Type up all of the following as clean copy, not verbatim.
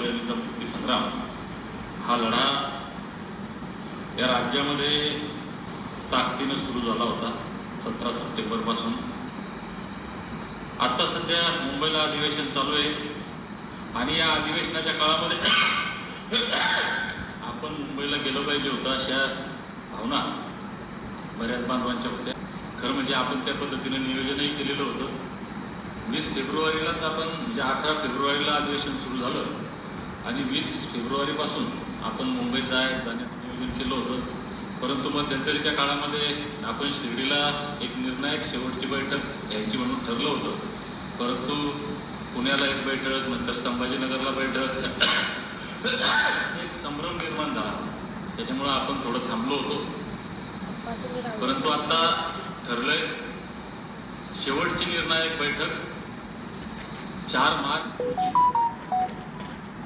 अंमलबजावणीचा मुक्ती संग्राम हा लढा या राज्यामध्ये ताकदीनं सुरू झाला होता 17 सप्टेंबरपासून। आता सध्या मुंबईला अधिवेशन चालू आहे आणि या अधिवेशनाच्या काळामध्ये आपण मुंबईला गेलो पाहिजे होतं अशा भावना बऱ्याच बांधवांच्या होत्या। खरं म्हणजे आपण त्या पद्धतीने नियोजनही केलेलं होतं। 20 फेब्रुवारीलाच आपण म्हणजे 18 फेब्रुवारीला अधिवेशन सुरू झालं आणि 20 फेब्रुवारीपासून आपण मुंबईत जाण्याचं नियोजन केलं होतं। परंतु मध्यंतरीच्या काळामध्ये आपण शिर्डीला एक निर्णायक शेवटची बैठक घ्यायची म्हणून ठरलं होतं, परंतु पुण्याला एक बैठक, नंतर संभाजीनगरला बैठक, एक संभ्रम निर्माण झाला, त्याच्यामुळं आपण थोडं थांबलो होतो। परंतु आता ठरलंय शेवटची निर्णायक बैठक 4 मार्च रोजी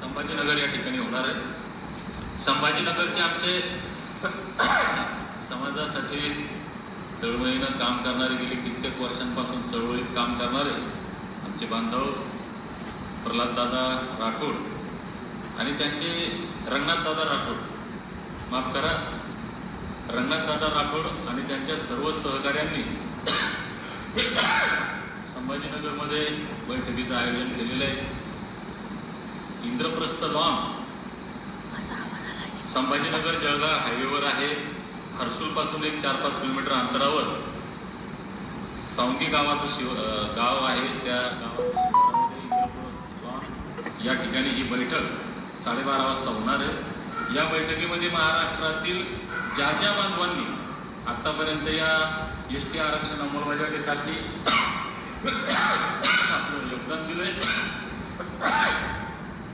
संभाजीनगर या ठिकाणी होणार आहे। संभाजीनगरचे आमचे समाजासाठी चळवळीनं काम करणारे, गेली कित्येक वर्षांपासून चळवळीत काम करणारे आमचे बांधव प्रल्हाददादा राठोड आणि त्यांचे रंगनाथदादा राठोड, माफ करा, रंगनाथदादा राठोड आणि त्यांच्या सर्व सहकाऱ्यांनी संभाजीनगरमध्ये बैठकीचं आयोजन केलेलं आहे। इंद्रप्रस्थ लॉन संभाजीनगर जळगाव हायवेवर आहे। हर्सूलपासून एक 4-5 किलोमीटर अंतरावर सावंगी गावाचं गाव आहे। त्या गावामध्ये इंद्रप्रस्थ लॉन या ठिकाणी ही बैठक 12:30 वाजता होणार आहे। या बैठकीमध्ये महाराष्ट्रातील ज्या ज्या बांधवांनी आतापर्यंत या एसटी आरक्षण अंमलबजावणीसाठी आपलं योगदान दिलंय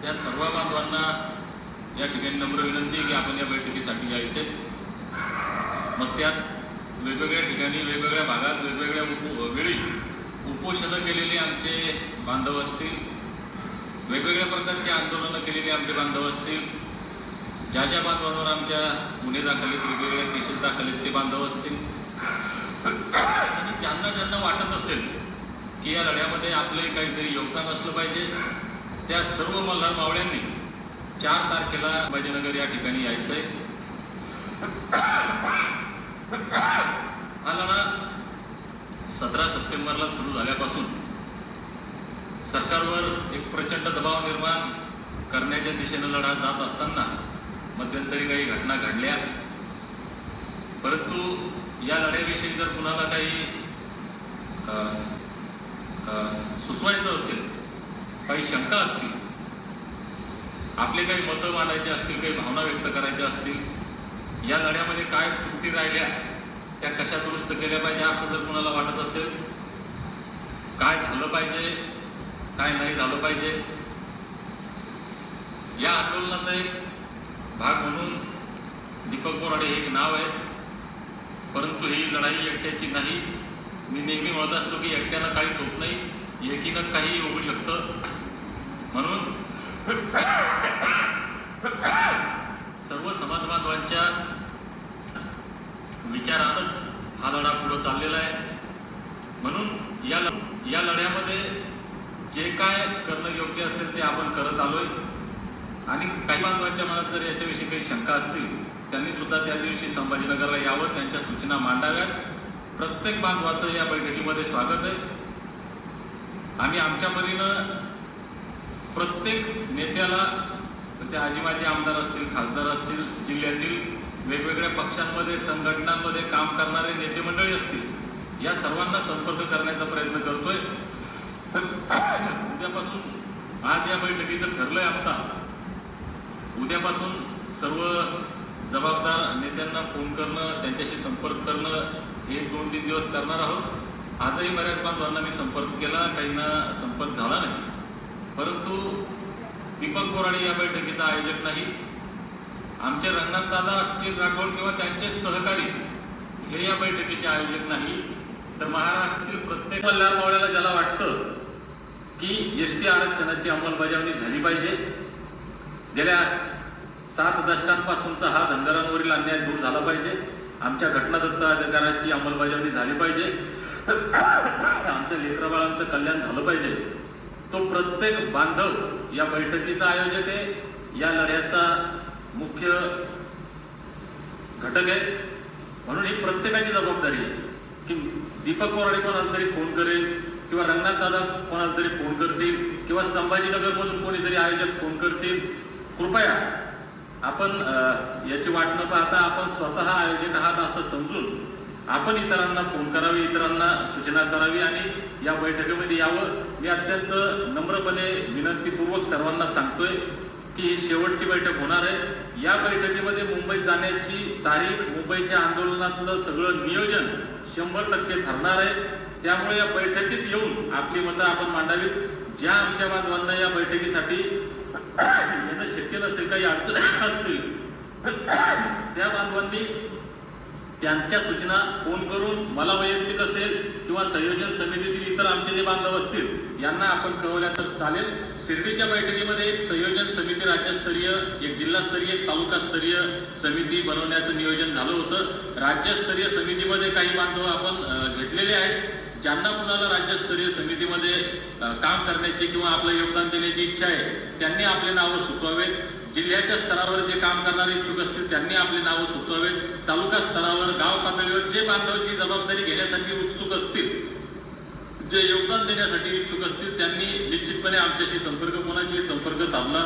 त्या सर्व बांधवांना या ठिकाणी नम्र विनंती की आपण या बैठकीसाठी यायचे। मग त्यात वेगवेगळ्या ठिकाणी, वेगवेगळ्या भागात, वेगवेगळ्या वेळी उपोषणं केलेली आमचे बांधव असतील, वेगवेगळ्या प्रकारची आंदोलनं केलेली आमचे बांधव असतील, ज्या ज्या बांधवांवर आमच्या गुन्हे दाखल आहेत, वेगवेगळ्या केसेस दाखल आहेत ते बांधव असतील, आणि ज्यांना ज्यांना वाटत असेल की या लढ्यामध्ये आपलंही काहीतरी योगदान असलं पाहिजे, त्या सर्व मल्हार मावळ्यांनी 4 तारखेला संभाजीनगर या ठिकाणी यायचंय। हा लढा 17 सप्टेंबरला सुरू झाल्यापासून सरकारवर एक प्रचंड दबाव निर्माण करण्याच्या दिशेनं लढा जात असताना मध्यंतरी काही घटना घडल्या। परंतु या लढ्याविषयी जर कुणाला काही सुचवायचं असेल, काही शंका असतील, आपले काही मतं मांडायचे असतील, काही भावना व्यक्त करायच्या असतील, या लढ्यामध्ये काय त्रुटी राहिल्या, त्या कशा दुरुस्त केल्या पाहिजे असं जर कुणाला वाटत असेल, काय झालं पाहिजे, काय नाही झालं पाहिजे, या आंदोलनाचा एक भाग म्हणून दीपक बोराडे हे एक नाव आहे। परंतु ही लढाई एकट्याची नाही। मी नेहमी म्हणत असतो की एकट्यानं काहीच होत नाही, एकीनं काही होऊ शकतं। म्हणून सर्व समाज बांधवांच्या विचारातच हा लढा पुढे चाललेला आहे। म्हणून या लढ्यामध्ये जे काय करणं योग्य असेल ते आपण करत आलोय, आणि काही बांधवांच्या मनात जर याच्याविषयी काही शंका असतील त्यांनी सुद्धा त्या दिवशी संभाजीनगरला यावं, त्यांच्या सूचना मांडाव्यात। प्रत्येक बांधवाचं या बैठकीमध्ये स्वागत आहे। आम्ही आमच्या परीनं प्रत्येक नेत्याला, म्हणजे आजी माजी आमदार असतील, खासदार असतील, जिल्ह्यातील वेगवेगळ्या पक्षांमध्ये, संघटनांमध्ये काम करणारे नेते मंडळी असतील, या सर्वांना संपर्क करण्याचा प्रयत्न करतोय। उद्यापासून, आज या बैठकीचं ठरलंय आता, उद्यापासून सर्व जबाबदार नेत्यांना फोन करणं, त्यांच्याशी संपर्क करणं, 1-2-3 दिवस करणार आहोत। आजही बऱ्याच बांधवांना मी संपर्क केला, काहींना संपर्क झाला नाही। परंतु दीपक बोराडे या बैठकीचा आयोजक नाही, आमचे रंगनाथदादा असतील राठोड किंवा त्यांचे सहकारी हे या बैठकीचे आयोजक नाही, तर महाराष्ट्रातील प्रत्येक मल्हार मावळ्याला ज्याला वाटतं की एसटी आरक्षणाची अंमलबजावणी झाली पाहिजे, गेल्या 7 दशकांपासूनचा हा धनगरांवरील अन्याय दूर झाला पाहिजे, आमच्या घटनादत्त अधिकाराची अंमलबजावणी झाली पाहिजे, आमच्या लेकराबाळांचं कल्याण झालं पाहिजे, तो प्रत्येक बांधव या बैठकीचा आयोजक आहे, या लढ्याचा मुख्य घटक आहे, म्हणून ही प्रत्येकाची जबाबदारी आहे की दीपक कोराडे कोणाला तरी फोन करेल किंवा रंगनाथ दादा कोणाला तरी फोन करतील किंवा संभाजीनगरमधून कोणीतरी आयोजक फोन करतील. कृपया आपण याची वाट न पाहता आपण स्वतः आयोजक आहात असं समजून आपण इतरांना फोन करावे, इतरांना सूचना करावी आणि या बैठकीमध्ये यावं. मी अत्यंत नम्रपणे विनंतीपूर्वक सर्वांना सांगतोय की ही शेवटची बैठक होणार आहे. या बैठकीमध्ये मुंबईत जाण्याची तारीख, मुंबईच्या आंदोलनातलं सगळं नियोजन 100% ठरणार आहे. त्यामुळे या बैठकीत येऊन आपली मतं आपण मांडावीत. ज्या आमच्या बांधवांना या बैठकीसाठी येणं शक्य नसेल, काही अडचणी असतील, त्या बांधवांनी त्यांच्या सूचना फोन करून मला वैयक्तिक असेल किंवा संयोजन समितीतील इतर आमचे जे बांधव असतील यांना आपण कळवल्या तर चालेल. शिर्डीच्या बैठकीमध्ये एक संयोजन समिती राज्यस्तरीय, एक जिल्हास्तरीय, एक तालुकास्तरीय समिती बनवण्याचं नियोजन झालं होतं. राज्यस्तरीय समितीमध्ये काही बांधव आपण घेतलेले आहेत. ज्यांना कुणाला राज्यस्तरीय समितीमध्ये काम करण्याची किंवा आपलं योगदान देण्याची इच्छा आहे त्यांनी आपले नावं सुचवावेत. जिल्ह्याच्या स्तरावर जे काम करणारे इच्छुक असतील त्यांनी आपली नावं सुचवावेत. तालुका स्तरावर, गाव पातळीवर जे बांधवाची जबाबदारी घेण्यासाठी उत्सुक असतील, जे योगदान देण्यासाठी इच्छुक असतील त्यांनी निश्चितपणे आमच्याशी कोणाशी संपर्क साधला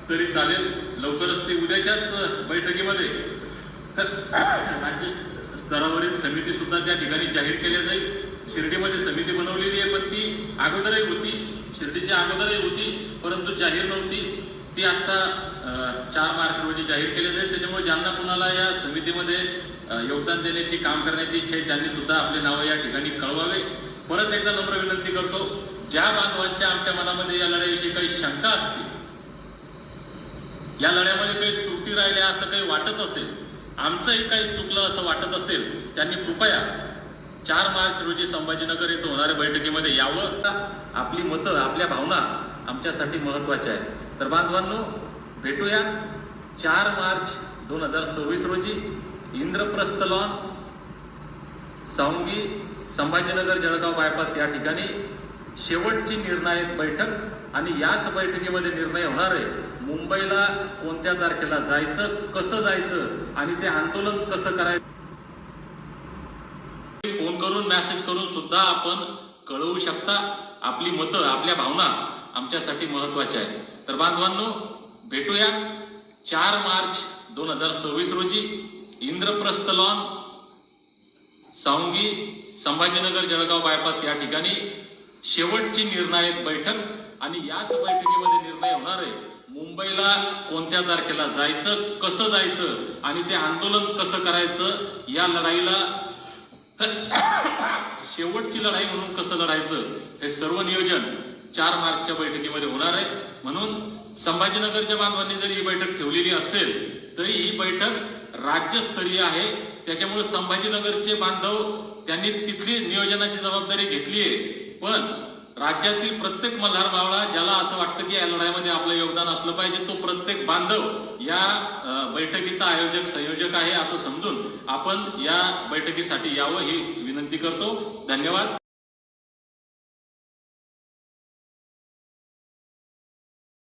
तरी चालेल. लवकरच ते उद्याच्याच बैठकीमध्ये राज्य स्तरावरील समिती सुद्धा त्या ठिकाणी जाहीर केल्या जाईल. शिर्डीमध्ये समिती बनवलेली आहे, पण ती अगोदरही होती, शिर्डीच्या अगोदरही होती, परंतु जाहीर नव्हती. ती आता 4 मार्च रोजी जाहीर केली जाईल. त्याच्यामुळे ज्यांना कुणाला या समितीमध्ये योगदान देण्याची, काम करण्याची इच्छा आहे त्यांनी सुद्धा आपले नावं या ठिकाणी कळवावे. परत एकदा नम्र विनंती करतो, ज्या बांधवांच्या आमच्या मनामध्ये या लढ्याविषयी काही शंका असतील, या लढ्यामध्ये काही त्रुटी राहिल्या असं काही वाटत असेल, आमचंही काही चुकलं असं वाटत असेल, त्यांनी कृपया 4 मार्च रोजी संभाजीनगर येथे होणाऱ्या बैठकीमध्ये यावं. आपली मतं, आपल्या भावना आमच्यासाठी महत्वाच्या आहेत. तर बांधवांनो, भेटूया 4 मार्च 2026 रोजी इंद्रप्रस्थ लॉन, सावंगी, संभाजीनगर, जळगाव बायपास या ठिकाणी शेवटची निर्णायक बैठक. आणि याच बैठकीमध्ये निर्णय होणार आहे मुंबईला कोणत्या तारखेला जायचं, कसं जायचं आणि ते आंदोलन कसं करायचं. फोन करून, मेसेज करून सुद्धा आपण कळवू शकता. आपली मतं, आपल्या भावना आमच्यासाठी महत्वाच्या आहेत. तर बांधवांनो, भेटूया 4 मार्च 2026 रोजी इंद्रप्रस्थ लॉन, सावंगी, संभाजीनगर, जळगाव बायपास या ठिकाणी शेवटची निर्णायक बैठक. आणि याच बैठकीमध्ये निर्णय होणार आहे मुंबईला कोणत्या तारखेला जायचं, कसं जायचं आणि ते आंदोलन कसं करायचं. या लढाईला शेवटची लढाई म्हणून कसं लढायचं हे सर्व नियोजन 4 मार्चच्या बैठकीमध्ये होणार आहे. म्हणून संभाजीनगरच्या बांधवांनी जरी ही बैठक ठेवलेली असेल तरी ही बैठक राज्यस्तरीय आहे. त्याच्यामुळे संभाजीनगरचे बांधव त्यांनी तिथली नियोजनाची जबाबदारी घेतली आहे. पण राज्यातील प्रत्येक मल्हार मावळा ज्याला असं वाटतं की या लढाईमध्ये आपलं योगदान असलं पाहिजे, तो प्रत्येक बांधव या बैठकीचा आयोजक, संयोजक आहे असं समजून आपण या बैठकीसाठी यावं ही विनंती करतो. धन्यवाद.